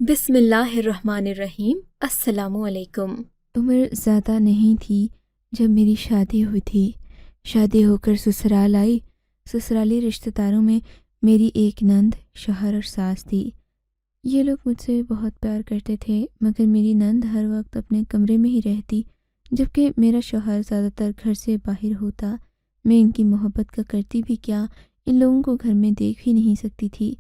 بسم اللہ الرحمن الرحیم۔ السلام علیکم۔ عمر زیادہ نہیں تھی جب میری شادی ہوئی تھی۔ شادی ہو کر سسرال آئی۔ سسرالی رشتہ داروں میں میری ایک نند، شوہر اور ساس تھی۔ یہ لوگ مجھ سے بہت پیار کرتے تھے، مگر میری نند ہر وقت اپنے کمرے میں ہی رہتی، جبکہ میرا شوہر زیادہ تر گھر سے باہر ہوتا۔ میں ان کی محبت کا کرتی بھی کیا، ان لوگوں کو گھر میں دیکھ ہی نہیں سکتی تھی۔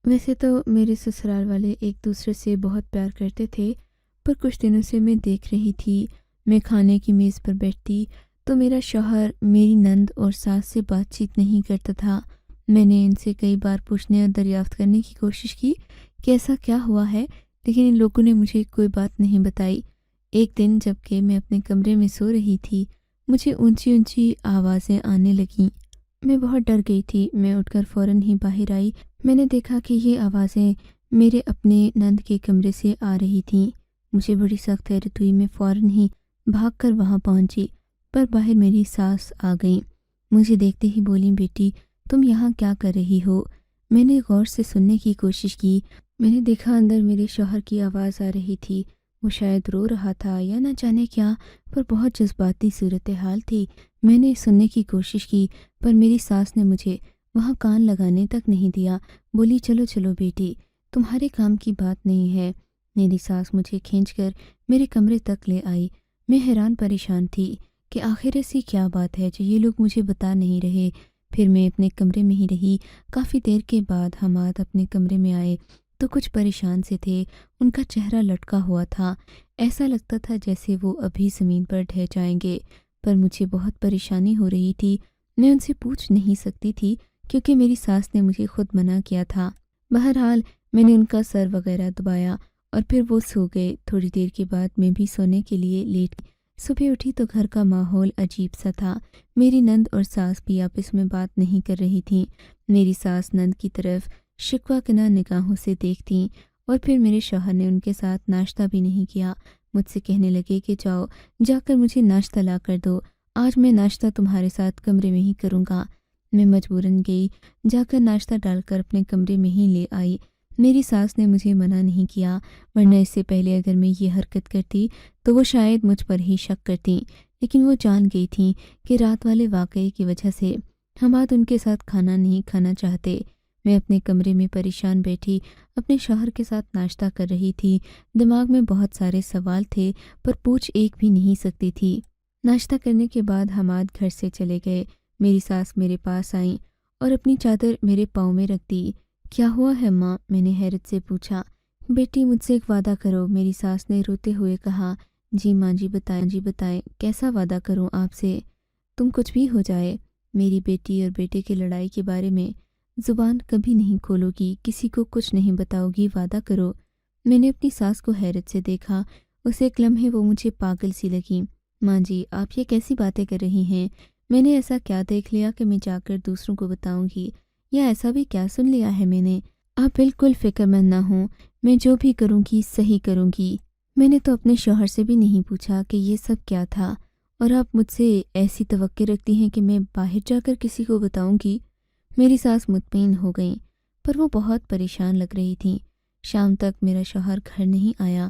ویسے تو میرے سسرال والے ایک دوسرے سے بہت پیار کرتے تھے، پر کچھ دنوں سے میں دیکھ رہی تھی، میں کھانے کی میز پر بیٹھتی تو میرا شوہر میری نند اور ساس سے بات چیت نہیں کرتا تھا۔ میں نے ان سے کئی بار پوچھنے اور دریافت کرنے کی کوشش کی کہ ایسا کیا ہوا ہے، لیکن ان لوگوں نے مجھے کوئی بات نہیں بتائی۔ ایک دن جب کہ میں اپنے کمرے میں سو رہی تھی، مجھے اونچی اونچی آوازیں آنے لگیں۔ میں بہت ڈر گئی تھی۔ میں اٹھ کر فوراً ہی باہر آئی۔ میں نے دیکھا کہ یہ آوازیں میرے اپنے نند کے کمرے سے آ رہی تھیں۔ مجھے بڑی سخت حیرت ہوئی۔ میں فوراً ہی بھاگ کر وہاں پہنچی، پر باہر میری ساس آ گئیں۔ مجھے دیکھتے ہی بولیں، بیٹی تم یہاں کیا کر رہی ہو؟ میں نے غور سے سننے کی کوشش کی۔ میں نے دیکھا اندر میرے شوہر کی آواز آ رہی تھی۔ وہ شاید رو رہا تھا یا نہ جانے کیا، پر بہت جذباتی صورتحال تھی۔ میں نے سننے کی کوشش کی، پر میری ساس نے مجھے وہاں کان لگانے تک نہیں دیا۔ بولی، چلو چلو بیٹی، تمہارے کام کی بات نہیں ہے۔ میری ساس مجھے کھینچ کر میرے کمرے تک لے آئی۔ میں حیران پریشان تھی کہ آخر ایسی کیا بات ہے جو یہ لوگ مجھے بتا نہیں رہے۔ پھر میں اپنے کمرے میں ہی رہی۔ کافی دیر کے بعد حماد اپنے کمرے میں آئے تو کچھ پریشان سے تھے۔ ان کا چہرہ لٹکا ہوا تھا، ایسا لگتا تھا جیسے وہ ابھی زمین پر ڈھہ جائیں گے، پر مجھے بہت پریشانی ہو رہی تھی۔ میں ان سے پوچھ نہیں سکتی تھی کیونکہ میری ساس نے مجھے خود منع کیا تھا۔ بہرحال میں نے ان کا سر وغیرہ دبایا اور پھر وہ سو گئے۔ تھوڑی دیر کے بعد میں بھی سونے کے لیے لیٹ گئی۔ صبح اٹھی تو گھر کا ماحول عجیب سا تھا۔ میری نند اور ساس بھی آپس میں بات نہیں کر رہی تھیں۔ میری ساس نند کی طرف شکوہ کناں نگاہوں سے دیکھتیں، اور پھر میرے شوہر نے ان کے ساتھ ناشتہ بھی نہیں کیا۔ مجھ سے کہنے لگے کہ جاؤ، جا کر مجھے ناشتہ لا کر دو، آج میں ناشتہ تمہارے ساتھ کمرے میں ہی کروں گا۔ میں مجبوراً گئی، جا کر ناشتہ ڈال کر اپنے کمرے میں ہی لے آئی۔ میری ساس نے مجھے منع نہیں کیا، ورنہ اس سے پہلے اگر میں یہ حرکت کرتی تو وہ شاید مجھ پر ہی شک کرتیں، لیکن وہ جان گئی تھیں کہ رات والے واقعے کی وجہ سے حماد ان کے ساتھ کھانا نہیں کھانا چاہتے۔ میں اپنے کمرے میں پریشان بیٹھی اپنے شوہر کے ساتھ ناشتہ کر رہی تھی۔ دماغ میں بہت سارے سوال تھے، پر پوچھ ایک بھی نہیں سکتی تھی۔ ناشتہ کرنے کے بعد حماد گھر سے چلے گئے۔ میری ساس میرے پاس آئیں اور اپنی چادر میرے پاؤں میں رکھ دی۔ کیا ہوا ہے ماں؟ میں نے حیرت سے پوچھا۔ بیٹی مجھ سے ایک وعدہ کرو، میری ساس نے روتے ہوئے کہا۔ جی ماں، جی بتائیں کیسا وعدہ کروں آپ سے؟ تم کچھ بھی ہو جائے، میری بیٹی اور بیٹے کی لڑائی کے بارے میں زبان کبھی نہیں کھولو گی، کسی کو کچھ نہیں بتاؤ گی، وعدہ کرو۔ میں نے اپنی ساس کو حیرت سے دیکھا۔ اسے ایک لمحے وہ مجھے پاگل سی لگی۔ ماں جی، آپ یہ کیسی باتیں کر رہی ہیں؟ میں نے ایسا کیا دیکھ لیا کہ میں جا کر دوسروں کو بتاؤں گی، یا ایسا بھی کیا سن لیا ہے میں نے؟ آپ بالکل فکر مند نہ ہوں، میں جو بھی کروں گی صحیح کروں گی۔ میں نے تو اپنے شوہر سے بھی نہیں پوچھا کہ یہ سب کیا تھا، اور آپ مجھ سے ایسی توقع رکھتی ہیں کہ میں باہر جا کر کسی کو بتاؤں گی؟ میری ساس مطمئن ہو گئیں، پر وہ بہت پریشان لگ رہی تھیں۔ شام تک میرا شوہر گھر نہیں آیا۔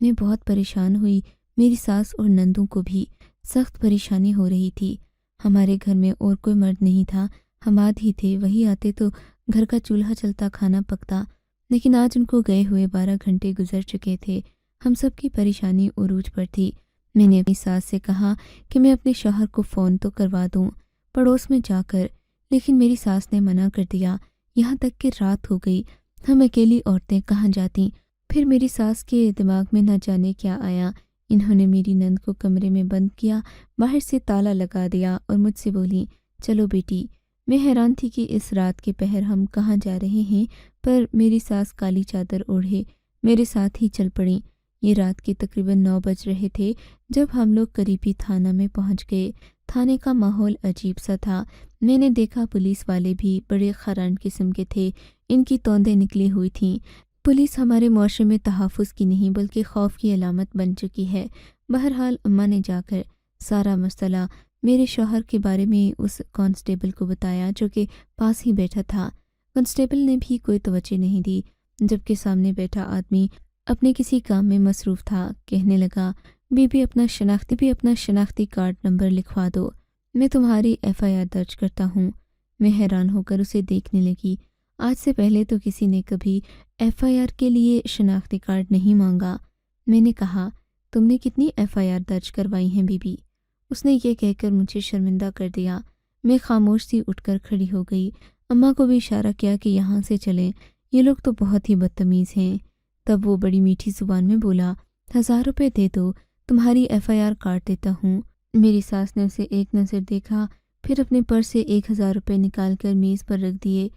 میں بہت پریشان ہوئی۔ میری ساس اور نندوں کو بھی سخت پریشانی ہو رہی تھی۔ ہمارے گھر میں اور کوئی مرد نہیں تھا، حماد ہی تھے۔ وہی آتے تو گھر کا چولہا چلتا، کھانا پکتا، لیکن آج ان کو گئے ہوئے 12 گھنٹے گزر چکے تھے۔ ہم سب کی پریشانی عروج پر تھی۔ میں نے اپنی ساس سے کہا کہ میں اپنے شوہر کو فون تو کروا دوں پڑوس میں جا کر، لیکن میری ساس نے منع کر دیا، یہاں تک کہ رات ہو گئی، ہم اکیلی عورتیں کہاں جاتیں؟ پھر میری ساس کے دماغ میں نہ جانے کیا آیا، انہوں نے میری نند کو کمرے میں بند کیا، باہر سے تالا لگا دیا اور مجھ سے بولی، چلو بیٹی۔ میں حیران تھی کہ اس رات کے پہر ہم کہاں جا رہے ہیں، پر میری ساس کالی چادر اوڑھے میرے ساتھ ہی چل پڑیں۔ یہ رات کے تقریباً 9 بج رہے تھے جب ہم لوگ قریبی تھانہ میں پہنچ گئے۔ تھانے کا ماحول عجیب سا تھا۔ میں نے دیکھا پولیس والے بھی بڑے خران قسم کے تھے، ان کی توندیں نکلی ہوئی تھیں۔ پولیس ہمارے معاشرے میں تحفظ کی نہیں بلکہ خوف کی علامت بن چکی ہے۔ بہرحال اماں نے جا کر سارا مسئلہ میرے شوہر کے بارے میں اس کانسٹیبل کو بتایا جو کہ پاس ہی بیٹھا تھا۔ کانسٹیبل نے بھی کوئی توجہ نہیں دی، جبکہ سامنے بیٹھا آدمی اپنے کسی کام میں مصروف تھا۔ کہنے لگا، بی بی اپنا شناختی کارڈ نمبر لکھوا دو، میں تمہاری FIR درج کرتا ہوں۔ میں حیران ہو کر اسے دیکھنے لگی۔ آج سے پہلے تو کسی نے کبھی FIR کے لیے شناختی کارڈ نہیں مانگا۔ میں نے کہا، تم نے کتنی FIR درج کروائی ہیں بی بی؟ اس نے یہ کہہ کر مجھے شرمندہ کر دیا۔ میں خاموش سی اٹھ کر کھڑی ہو گئی۔ اماں کو بھی اشارہ کیا کہ یہاں سے چلیں، یہ لوگ تو بہت ہی بدتمیز ہیں۔ تب وہ بڑی میٹھی زبان میں بولا، 1000 روپے دے دو، تمہاری FIR کاٹ دیتا ہوں۔ میری ساس نے اسے ایک نظر دیکھا، پھر اپنے پرس سے 1000 روپے نکال کر میز پر رکھ دیے۔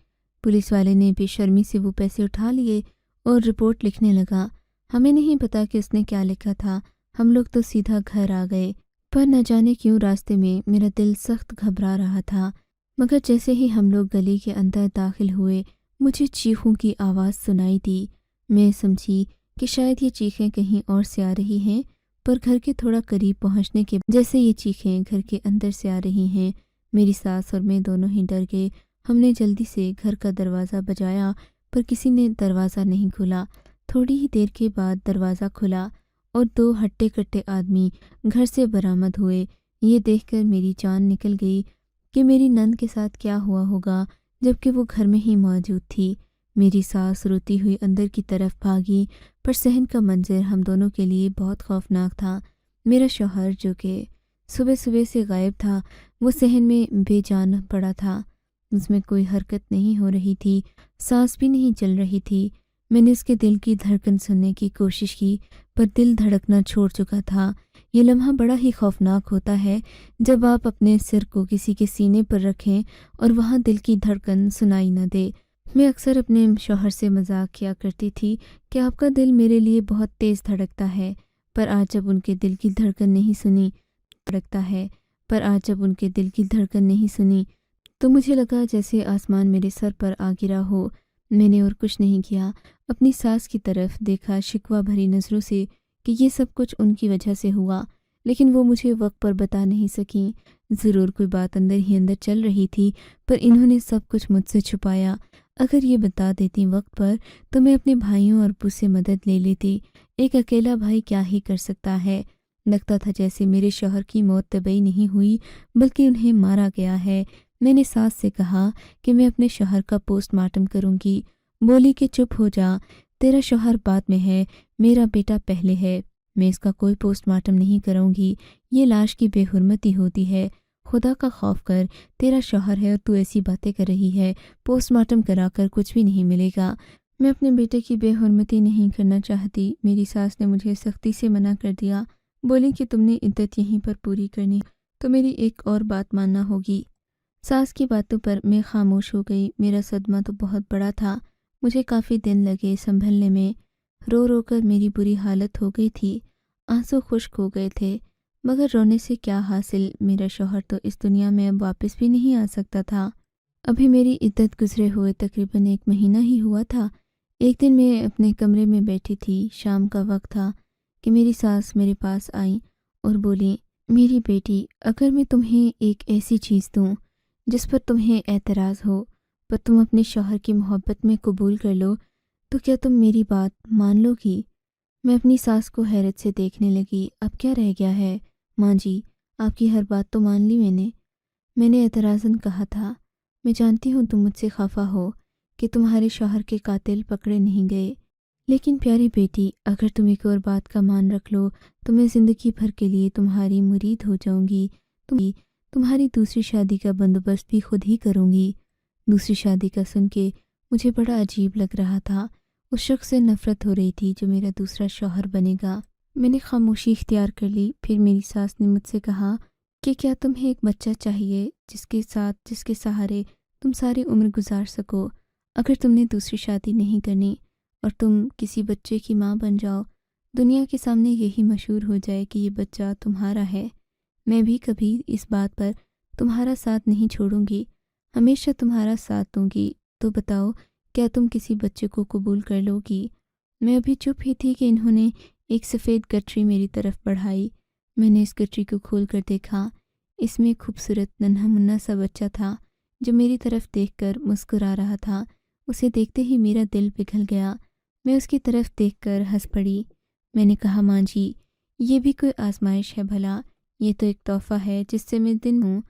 پولیس والے نے بے شرمی سے وہ پیسے اٹھا لیے اور رپورٹ لکھنے لگا۔ ہمیں نہیں پتا کہ اس نے کیا لکھا تھا، ہم لوگ تو سیدھا گھر آ گئے، پر نہ جانے کیوں راستے میں میرا دل سخت گھبرا رہا تھا۔ مگر جیسے ہی ہم لوگ گلی کے اندر داخل ہوئے، مجھے چیخوں کی آواز سنائی دی۔ میں سمجھی کہ شاید یہ چیخیں کہیں اور سے آ رہی ہیں، پر گھر کے تھوڑا قریب پہنچنے کے جیسے یہ چیخیں گھر کے اندر سے آ رہی ہیں، میری ساس اور میں دونوں ہی ڈر گئے۔ ہم نے جلدی سے گھر کا دروازہ بجایا، پر کسی نے دروازہ نہیں کھولا۔ تھوڑی ہی دیر کے بعد دروازہ کھلا اور 2 ہٹے کٹے آدمی گھر سے برآمد ہوئے۔ یہ دیکھ کر میری جان نکل گئی کہ میری نند کے ساتھ کیا ہوا ہوگا، جبکہ وہ گھر میں ہی موجود تھی۔ میری ساس روتی ہوئی اندر کی طرف بھاگی، پر صحن کا منظر ہم دونوں کے لیے بہت خوفناک تھا۔ میرا شوہر جو کہ صبح سے غائب تھا، وہ صحن میں بے جان پڑا تھا۔ اس میں کوئی حرکت نہیں ہو رہی تھی، سانس بھی نہیں چل رہی تھی۔ میں نے اس کے دل کی دھڑکن سننے کی کوشش کی، پر دل دھڑکنا چھوڑ چکا تھا۔ یہ لمحہ بڑا ہی خوفناک ہوتا ہے جب آپ اپنے سر کو کسی کے سینے پر رکھیں اور وہاں دل کی دھڑکن سنائی نہ دے۔ میں اکثر اپنے شوہر سے مذاق کیا کرتی تھی کہ آپ کا دل میرے لیے بہت تیز دھڑکتا ہے، پر آج جب ان کے دل کی دھڑکن نہیں سنی تو مجھے لگا جیسے آسمان میرے سر پر آ گرا ہو۔ میں نے اور کچھ نہیں کیا، اپنی ساس کی طرف دیکھا شکوہ بھری نظروں سے کہ یہ سب کچھ ان کی وجہ سے ہوا، لیکن وہ مجھے وقت پر بتا نہیں سکیں۔ ضرور کوئی بات اندر ہی اندر چل رہی تھی، پر انہوں نے سب کچھ مجھ سے چھپایا۔ اگر یہ بتا دیتی وقت پر تو میں اپنے بھائیوں اور ابو سے مدد لے لیتی۔ ایک اکیلا بھائی کیا ہی کر سکتا ہے؟ لگتا تھا جیسے میرے شوہر کی موت طبعی نہیں ہوئی بلکہ انہیں مارا گیا ہے۔ میں نے ساس سے کہا کہ میں اپنے شوہر کا پوسٹ مارٹم کروں گی۔ بولی کہ چپ ہو جا، تیرا شوہر بعد میں ہے، میرا بیٹا پہلے ہے۔ میں اس کا کوئی پوسٹ مارٹم نہیں کروں گی، یہ لاش کی بے حرمتی ہوتی ہے۔ خدا کا خوف کر، تیرا شوہر ہے اور تو ایسی باتیں کر رہی ہے، پوسٹ مارٹم کرا کر کچھ بھی نہیں ملے گا۔ میں اپنے بیٹے کی بے حرمتی نہیں کرنا چاہتی۔ میری ساس نے مجھے سختی سے منع کر دیا۔ بولی کہ تم نے عدت یہیں پر پوری کرنی تو میری ایک اور بات ماننا ہوگی۔ ساس کی باتوں پر میں خاموش ہو گئی۔ میرا صدمہ تو بہت بڑا تھا، مجھے کافی دن لگے سنبھلنے میں۔ رو رو کر میری بری حالت ہو گئی تھی، آنسو خشک ہو گئے تھے، مگر رونے سے کیا حاصل؟ میرا شوہر تو اس دنیا میں اب واپس بھی نہیں آ سکتا تھا۔ ابھی میری عدت گزرے ہوئے تقریباً 1 مہینہ ہی ہوا تھا۔ ایک دن میں اپنے کمرے میں بیٹھی تھی، شام کا وقت تھا کہ میری ساس میرے پاس آئیں اور بولیں، میری بیٹی، اگر میں تمہیں ایک ایسی چیز دوں جس پر تمہیں اعتراض ہو، پر تم اپنے شوہر کی محبت میں قبول کر لو، تو کیا تم میری بات مان لو گی؟ میں اپنی ساس کو حیرت سے دیکھنے لگی۔ اب کیا رہ گیا ہے ماں جی، آپ کی ہر بات تو مان لی میں نے اعتراضاً کہا تھا۔ میں جانتی ہوں تم مجھ سے خفا ہو کہ تمہارے شوہر کے قاتل پکڑے نہیں گئے، لیکن پیاری بیٹی، اگر تم ایک اور بات کا مان رکھ لو تو میں زندگی بھر کے لیے تمہاری مرید ہو جاؤں گی۔ تمہاری دوسری شادی کا بندوبست بھی خود ہی کروں گی۔ دوسری شادی کا سن کے مجھے بڑا عجیب لگ رہا تھا۔ اس شخص سے نفرت ہو رہی تھی جو میرا دوسرا شوہر بنے گا۔ میں نے خاموشی اختیار کر لی۔ پھر میری ساس نے مجھ سے کہا کہ کیا تمہیں ایک بچہ چاہیے جس کے سہارے تم ساری عمر گزار سکو؟ اگر تم نے دوسری شادی نہیں کرنی اور تم کسی بچے کی ماں بن جاؤ، دنیا کے سامنے یہی مشہور ہو جائے کہ یہ بچہ تمہارا ہے، میں بھی کبھی اس بات پر تمہارا ساتھ نہیں چھوڑوں گی، ہمیشہ تمہارا ساتھ دوں گی۔ تو بتاؤ، کیا تم کسی بچے کو قبول کر لو گی؟ میں ابھی چپ ہی تھی کہ انہوں نے ایک سفید گٹری میری طرف بڑھائی۔ میں نے اس گٹری کو کھول کر دیکھا۔ اس میں خوبصورت ننھا منا سا بچہ تھا جو میری طرف دیکھ کر مسکرا رہا تھا۔ اسے دیکھتے ہی میرا دل پگھل گیا۔ میں اس کی طرف دیکھ کر ہنس پڑی۔ میں نے کہا ماں جی یہ بھی کوئی آزمائش ہے بھلا، یہ تو ایک تحفہ ہے جس سے میں دن ہوں۔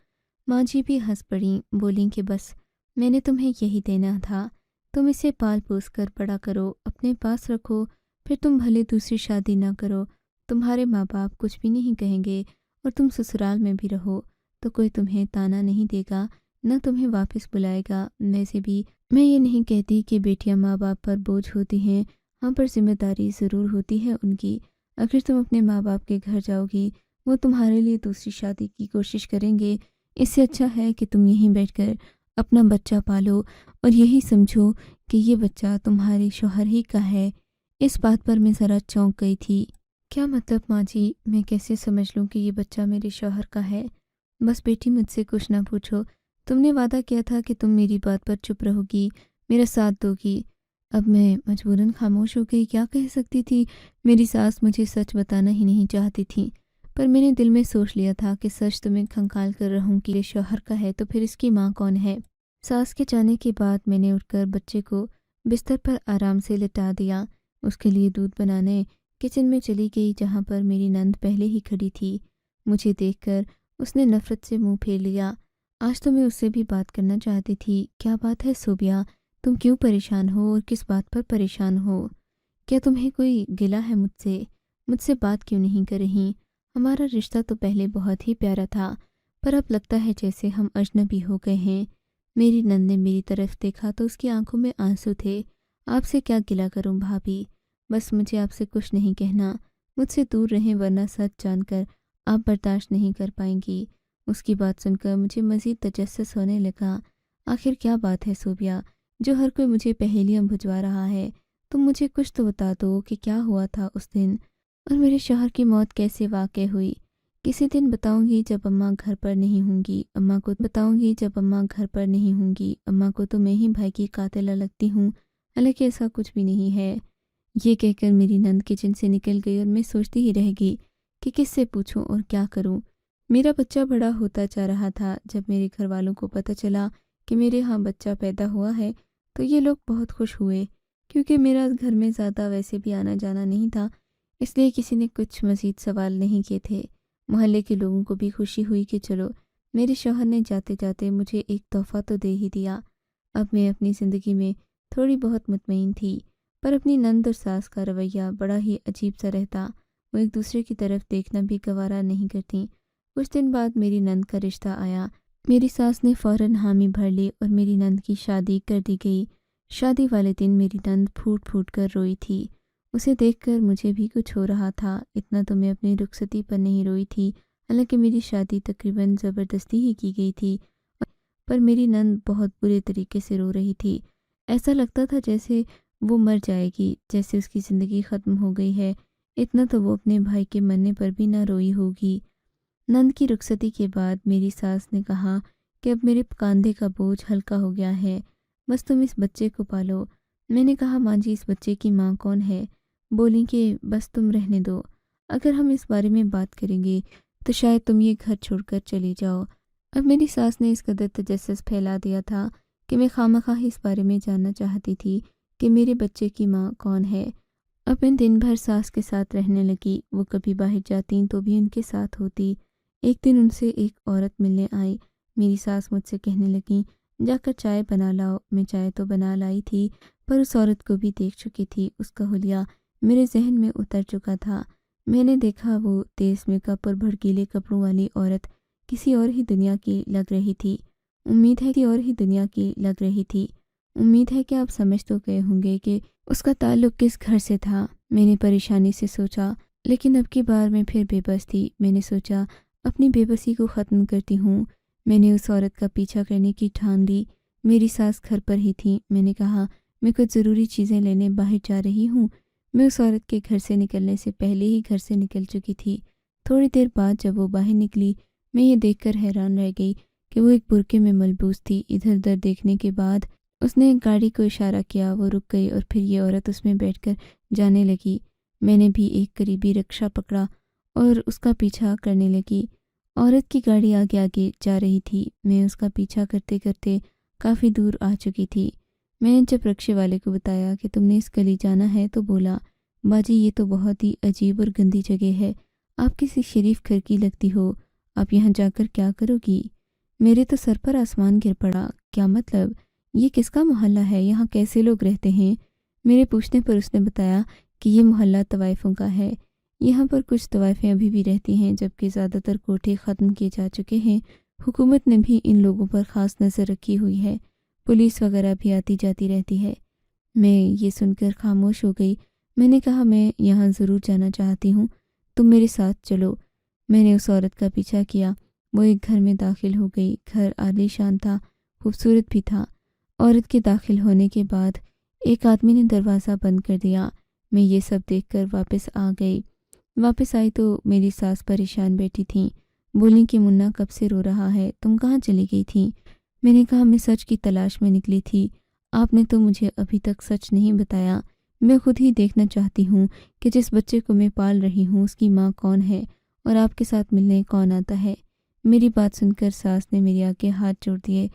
ماں جی بھی ہنس پڑیں، بولیں کہ بس میں نے تمہیں یہی دینا تھا، تم اسے پال پوس کر بڑا کرو، اپنے پاس رکھو، پھر تم بھلے دوسری شادی نہ کرو، تمہارے ماں باپ کچھ بھی نہیں کہیں گے، اور تم سسرال میں بھی رہو تو کوئی تمہیں تانا نہیں دے گا، نہ تمہیں واپس بلائے گا۔ ویسے بھی میں یہ نہیں کہتی کہ بیٹیاں ماں باپ پر بوجھ ہوتی ہیں، ہاں پر ذمہ داری ضرور ہوتی ہے ان کی۔ اگر تم اپنے ماں باپ کے گھر جاؤ گی وہ تمہارے لیے دوسری شادی کی کوشش کریں گے، اس سے اچھا ہے کہ تم یہیں بیٹھ کر اپنا بچہ پالو اور یہی سمجھو کہ یہ بچہ تمہارے شوہر ہی کا ہے۔ اس بات پر میں ذرا چونک گئی تھی۔ کیا مطلب ماں جی، میں کیسے سمجھ لوں کہ یہ بچہ میرے شوہر کا ہے؟ بس بیٹی مجھ سے کچھ نہ پوچھو، تم نے وعدہ کیا تھا کہ تم میری بات پر چپ رہو گی، میرا ساتھ دو گی۔ اب میں مجبوراً خاموش ہو گئی، کیا کہہ سکتی تھی؟ میری ساس مجھے سچ بتانا ہی نہیں چاہتی تھی، پر میں نے دل میں سوچ لیا تھا کہ سچ تمہیں کھنگال کر رہوں کہ یہ شوہر کا ہے تو پھر اس کی ماں کون ہے؟ ساس کے جانے کے بعد میں نے اٹھ کر بچے کو بستر پر آرام سے لٹا دیا، اس کے لیے دودھ بنانے کچن میں چلی گئی جہاں پر میری نند پہلے ہی کھڑی تھی۔ مجھے دیکھ کر اس نے نفرت سے منہ پھیر لیا۔ آج تو میں اس سے بھی بات کرنا چاہتی تھی۔ کیا بات ہے صوبیہ، تم کیوں پریشان ہو اور کس بات پر پریشان ہو؟ کیا تمہیں کوئی گلہ ہے مجھ سے بات کیوں نہیں کر رہی؟ ہمارا رشتہ تو پہلے بہت ہی پیارا تھا، پر اب لگتا ہے جیسے ہم اجنبی ہو گئے ہیں۔ میری نند نے میری طرف دیکھا تو اس کی آنکھوں میں آنسو تھے۔ آپ سے کیا گلہ کروں بھابھی، بس مجھے آپ سے کچھ نہیں کہنا، مجھ سے دور رہیں ورنہ سچ جان کر آپ برداشت نہیں کر پائیں گی۔ اس کی بات سن کر مجھے مزید تجسس ہونے لگا۔ آخر کیا بات ہے صوبیہ جو ہر کوئی مجھے پہیلیاں بھجوا رہا ہے؟ تم مجھے کچھ تو بتا دو کہ کیا ہوا تھا اس دن، اور میرے شوہر کی موت کیسے واقع ہوئی؟ کسی دن بتاؤں گی جب اماں گھر پر نہیں ہوں گی، اماں کو بتاؤں گی جب اماں گھر پر نہیں ہوں گی، اماں کو تو میں ہی بھائی کی قاتلہ لگتی ہوں، حالانکہ ایسا کچھ بھی نہیں ہے۔ یہ کہہ کر میری نند کچن سے نکل گئی اور میں سوچتی ہی رہ گئی کہ کس سے پوچھوں اور کیا کروں۔ میرا بچہ بڑا ہوتا جا رہا تھا۔ جب میرے گھر والوں کو پتہ چلا کہ میرے ہاں بچہ پیدا ہوا ہے تو یہ لوگ بہت خوش ہوئے، کیونکہ میرا گھر میں زیادہ ویسے بھی آنا جانا نہیں تھا، اس لیے کسی نے کچھ مزید سوال نہیں کیے تھے۔ محلے کے لوگوں کو بھی خوشی ہوئی کہ چلو میرے شوہر نے جاتے جاتے مجھے ایک تحفہ تو دے ہی دیا۔ اب میں اپنی زندگی میں تھوڑی بہت مطمئن تھی، پر اپنی نند اور ساس کا رویہ بڑا ہی عجیب سا رہتا، وہ ایک دوسرے کی طرف دیکھنا بھی گوارا نہیں کرتیں۔ کچھ دن بعد میری نند کا رشتہ آیا، میری ساس نے فوراً حامی بھر لی اور میری نند کی شادی کر دی گئی۔ شادی والے دن میری نند پھوٹ پھوٹ کر روئی تھی، اسے دیکھ کر مجھے بھی کچھ ہو رہا تھا۔ اتنا تو میں اپنی رخصتی پر نہیں روئی تھی، حالانکہ میری شادی تقریباً زبردستی ہی کی گئی تھی، پر میری نند بہت برے طریقے سے رو رہی تھی۔ ایسا لگتا تھا جیسے وہ مر جائے گی، جیسے اس کی زندگی ختم ہو گئی ہے۔ اتنا تو وہ اپنے بھائی کے مرنے پر بھی نہ روئی ہوگی۔ نند کی رخصتی کے بعد میری ساس نے کہا کہ اب میرے کاندھے کا بوجھ ہلکا ہو گیا ہے، بس تم اس بچے کو پالو۔ میں نے کہا ماں جی اس بچے کی ماں کون ہے؟ بولی کہ بس تم رہنے دو، اگر ہم اس بارے میں بات کریں گے تو شاید تم یہ گھر چھوڑ کر چلی جاؤ۔ اب میری ساس نے اس قدر تجسس پھیلا دیا تھا کہ میں خواہ اس بارے میں جاننا چاہتی تھی کہ میرے بچے کی ماں کون ہے۔ اب میں دن بھر ساس کے ساتھ رہنے لگی، وہ کبھی باہر جاتیں تو بھی ان کے ساتھ ہوتی۔ ایک دن ان سے ایک عورت ملنے آئی، میری ساس مجھ سے کہنے لگیں جا کر چائے بنا لاؤ۔ میں چائے تو بنا لائی تھی، پر اس عورت کو بھی دیکھ چکی تھی، اس کا حلیہ میرے ذہن میں اتر چکا تھا۔ میں نے دیکھا وہ تیز میک اپ اور بھڑکیلے کپڑوں والی عورت کسی اور ہی دنیا کی لگ رہی تھی۔ امید ہے کہ آپ سمجھ تو گئے ہوں گے کہ اس کا تعلق کس گھر سے تھا۔ میں نے پریشانی سے سوچا، لیکن اب کی بار میں پھر بے بس تھی۔ میں نے سوچا اپنی بے بسی کو ختم کرتی ہوں۔ میں نے اس عورت کا پیچھا کرنے کی ٹھان لی۔ میری ساس گھر پر ہی تھی۔ میں نے کہا میں کچھ ضروری چیزیں لینے باہر جا رہی ہوں۔ میں اس عورت کے گھر سے نکلنے سے پہلے ہی گھر سے نکل چکی تھی۔ تھوڑی دیر بعد جب وہ باہر نکلی، میں یہ دیکھ کر حیران رہ گئی کہ وہ ایک برقعے میں ملبوس تھی۔ ادھر ادھر دیکھنے کے بعد اس نے ایک گاڑی کو اشارہ کیا، وہ رک گئی اور پھر یہ عورت اس میں بیٹھ کر جانے لگی۔ میں نے بھی ایک قریبی رکشہ پکڑا اور اس کا پیچھا کرنے لگی۔ عورت کی گاڑی آگے آگے جا رہی تھی، میں اس کا پیچھا کرتے کرتے کافی دور آ چکی تھی۔ میں جب رکشے والے کو بتایا کہ تم نے اس گلی جانا ہے تو بولا، باجی یہ تو بہت ہی عجیب اور گندی جگہ ہے، آپ کسی شریف گھر کی لگتی ہو، آپ یہاں جا کر کیا کرو گی؟ میرے تو سر پر آسمان گر پڑا، کیا مطلب؟ یہ کس کا محلہ ہے؟ یہاں کیسے لوگ رہتے ہیں؟ میرے پوچھنے پر اس نے بتایا کہ یہ محلہ طوائفوں کا ہے، یہاں پر کچھ طوائفیں ابھی بھی رہتی ہیں جبکہ زیادہ تر کوٹھے ختم کیے جا چکے ہیں۔ حکومت نے بھی ان لوگوں پر خاص نظر رکھی ہوئی ہے، پولیس وغیرہ بھی آتی جاتی رہتی ہے۔ میں یہ سن کر خاموش ہو گئی۔ میں نے کہا میں یہاں ضرور جانا چاہتی ہوں، تم میرے ساتھ چلو۔ میں نے اس عورت کا پیچھا کیا، وہ ایک گھر میں داخل ہو گئی۔ گھر عالی شان تھا، خوبصورت بھی تھا۔ عورت کے داخل ہونے کے بعد ایک آدمی نے دروازہ بند کر دیا۔ میں یہ سب دیکھ کر واپس آ گئی۔ واپس آئی تو میری ساس پریشان بیٹھی تھیں، بولیں کہ منا کب سے رو رہا ہے، تم کہاں چلی گئی تھی؟ میں نے کہا میں سچ کی تلاش میں نکلی تھی، آپ نے تو مجھے ابھی تک سچ نہیں بتایا۔ میں خود ہی دیکھنا چاہتی ہوں کہ جس بچے کو میں پال رہی ہوں اس کی ماں کون ہے اور آپ کے ساتھ ملنے کون آتا ہے۔ میری بات سن کر ساس نے میری آگے ہاتھ جوڑ دیے۔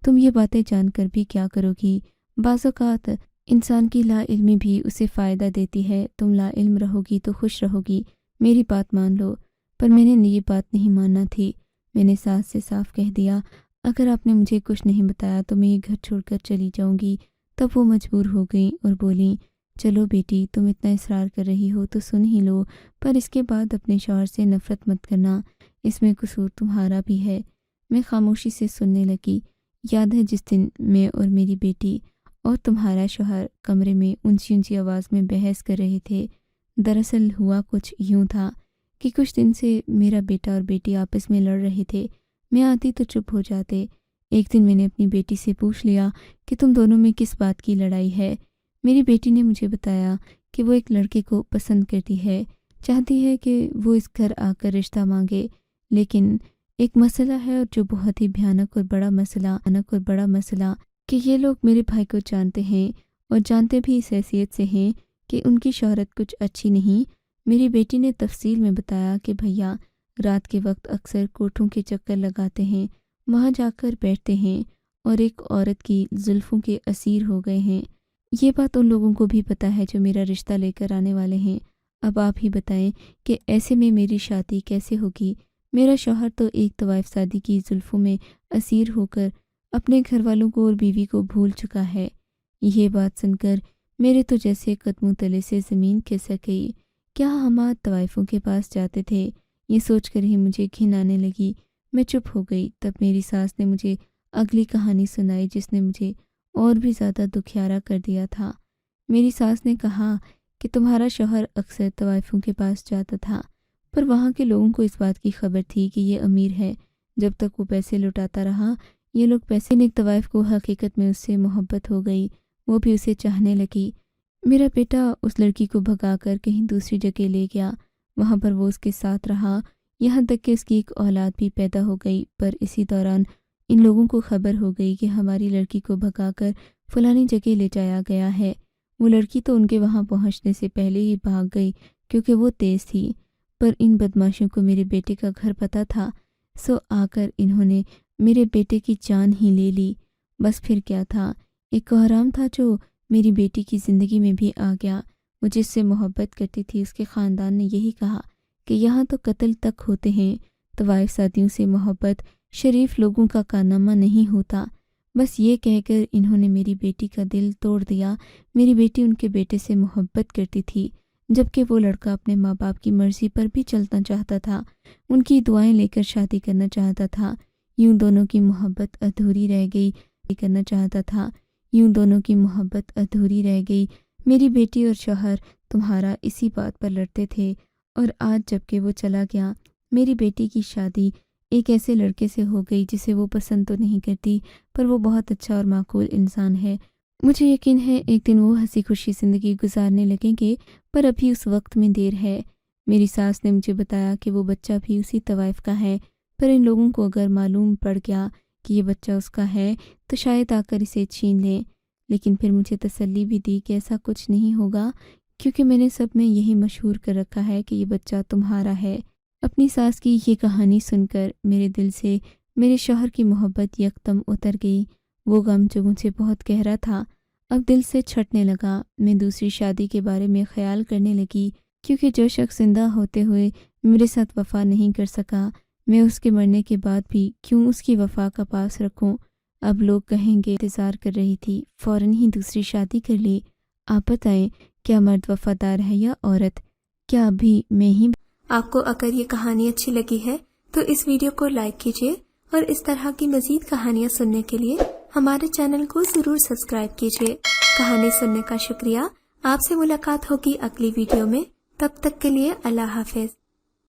تم یہ باتیں جان کر بھی کیا کرو گی؟ بعض اوقات انسان کی لا علمی بھی اسے فائدہ دیتی ہے، تم لا علم رہو گی تو خوش رہو گی، میری بات مان لو۔ پر میں نے یہ بات نہیں ماننا تھی۔ میں نے ساس سے صاف کہہ دیا، اگر آپ نے مجھے کچھ نہیں بتایا تو میں یہ گھر چھوڑ کر چلی جاؤں گی۔ تب وہ مجبور ہو گئیں اور بولیں، چلو بیٹی تم اتنا اصرار کر رہی ہو تو سن ہی لو، پر اس کے بعد اپنے شوہر سے نفرت مت کرنا، اس میں قصور تمہارا بھی ہے۔ میں خاموشی سے سننے لگی۔ یاد ہے جس دن میں اور میری بیٹی اور تمہارا شوہر کمرے میں اونچی اونچی آواز میں بحث کر رہے تھے؟ دراصل ہوا کچھ یوں تھا کہ کچھ دن سے میرا بیٹا اور بیٹی آپس میں لڑ رہے تھے۔ میں آتی تو چپ ہو جاتے۔ ایک دن میں نے اپنی بیٹی سے پوچھ لیا کہ تم دونوں میں کس بات کی لڑائی ہے؟ میری بیٹی نے مجھے بتایا کہ وہ ایک لڑکے کو پسند کرتی ہے، چاہتی ہے کہ وہ اس گھر آ کر رشتہ مانگے، لیکن ایک مسئلہ ہے اور جو بہت ہی بھیانک اور بڑا مسئلہ کہ یہ لوگ میرے بھائی کو جانتے ہیں اور جانتے بھی اس حیثیت سے ہیں کہ ان کی شہرت کچھ اچھی نہیں۔ میری بیٹی نے تفصیل میں بتایا کہ بھیا رات کے وقت اکثر کوٹھوں کے چکر لگاتے ہیں، وہاں جا کر بیٹھتے ہیں اور ایک عورت کی زلفوں کے اسیر ہو گئے ہیں۔ یہ بات ان لوگوں کو بھی پتہ ہے جو میرا رشتہ لے کر آنے والے ہیں۔ اب آپ ہی بتائیں کہ ایسے میں میری شادی کیسے ہوگی؟ میرا شوہر تو ایک طوائف سادی کی زلفوں میں اسیر ہو کر اپنے گھر والوں کو اور بیوی کو بھول چکا ہے۔ یہ بات سن کر میرے تو جیسے قدموں تلے سے زمین کھسک گئی۔ کیا ہم آج طوائفوں کے پاس جاتے تھے؟ یہ سوچ کر ہی مجھے گھن آنے لگی۔ میں چپ ہو گئی۔ تب میری ساس نے مجھے اگلی کہانی سنائی جس نے مجھے اور بھی زیادہ دکھیارا کر دیا تھا۔ میری ساس نے کہا کہ تمہارا شوہر اکثر طوائفوں کے پاس جاتا تھا، پر وہاں کے لوگوں کو اس بات کی خبر تھی کہ یہ امیر ہے۔ جب تک وہ پیسے لٹاتا رہا، یہ لوگ پیسے نے طوائف کو حقیقت میں اس سے محبت ہو گئی، وہ بھی اسے چاہنے لگی۔ میرا بیٹا اس لڑکی کو بھگا کر کہیں دوسری جگہ لے گیا، وہاں پر وہ اس کے ساتھ رہا، یہاں تک کہ اس کی ایک اولاد بھی پیدا ہو گئی۔ پر اسی دوران ان لوگوں کو خبر ہو گئی کہ ہماری لڑکی کو بھگا کر فلانی جگہ لے جایا گیا ہے۔ وہ لڑکی تو ان کے وہاں پہنچنے سے پہلے ہی بھاگ گئی کیونکہ وہ تیز تھی، پر ان بدماشوں کو میرے بیٹے کا گھر پتہ تھا، سو آ کر انہوں نے میرے بیٹے کی جان ہی لے لی۔ بس پھر کیا تھا، ایک کوہرام تھا جو میری بیٹی کی زندگی میں بھی آ گیا۔ وہ جس سے محبت کرتی تھی اس کے خاندان نے یہی کہا کہ یہاں تو قتل تک ہوتے ہیں، طوائف ساتھیوں سے محبت شریف لوگوں کا کارنامہ نہیں ہوتا۔ بس یہ کہہ کر انہوں نے میری بیٹی کا دل توڑ دیا۔ میری بیٹی ان کے بیٹے سے محبت کرتی تھی، جبکہ وہ لڑکا اپنے ماں باپ کی مرضی پر بھی چلنا چاہتا تھا، ان کی دعائیں لے کر شادی کرنا چاہتا تھا۔ یوں دونوں کی محبت ادھوری رہ گئی۔ میری بیٹی اور شوہر تمہارا اسی بات پر لڑتے تھے، اور آج جب کہ وہ چلا گیا، میری بیٹی کی شادی ایک ایسے لڑکے سے ہو گئی جسے وہ پسند تو نہیں کرتی، پر وہ بہت اچھا اور معقول انسان ہے۔ مجھے یقین ہے ایک دن وہ ہنسی خوشی زندگی گزارنے لگیں گے، پر ابھی اس وقت میں دیر ہے۔ میری ساس نے مجھے بتایا کہ وہ بچہ بھی اسی طوائف کا ہے، پر ان لوگوں کو اگر معلوم پڑ گیا کہ یہ بچہ اس کا ہے تو شاید آ کر اسے چھین لیں۔ لیکن پھر مجھے تسلی بھی دی کہ ایسا کچھ نہیں ہوگا، کیونکہ میں نے سب میں یہی مشہور کر رکھا ہے کہ یہ بچہ تمہارا ہے۔ اپنی ساس کی یہ کہانی سن کر میرے دل سے میرے شوہر کی محبت یکدم اتر گئی۔ وہ غم جو مجھے بہت گہرا تھا اب دل سے چھٹنے لگا۔ میں دوسری شادی کے بارے میں خیال کرنے لگی، کیونکہ جو شخص زندہ ہوتے ہوئے میرے ساتھ وفا نہیں کر سکا، میں اس کے مرنے کے بعد بھی کیوں اس کی وفا کا پاس رکھوں۔ اب لوگ کہیں گے انتظار کر رہی تھی، فوراً ہی دوسری شادی کر لی۔ آپ بتائیں، کیا مرد وفادار ہے یا عورت؟ کیا ابھی میں ہی؟ آپ کو اگر یہ کہانی اچھی لگی ہے تو اس ویڈیو کو لائک کیجیے اور اس طرح کی مزید کہانیاں سننے کے لیے ہمارے چینل کو ضرور سبسکرائب کیجیے۔ کہانی سننے کا شکریہ۔ آپ سے ملاقات ہوگی اگلی ویڈیو میں، تب تک کے لیے اللہ حافظ۔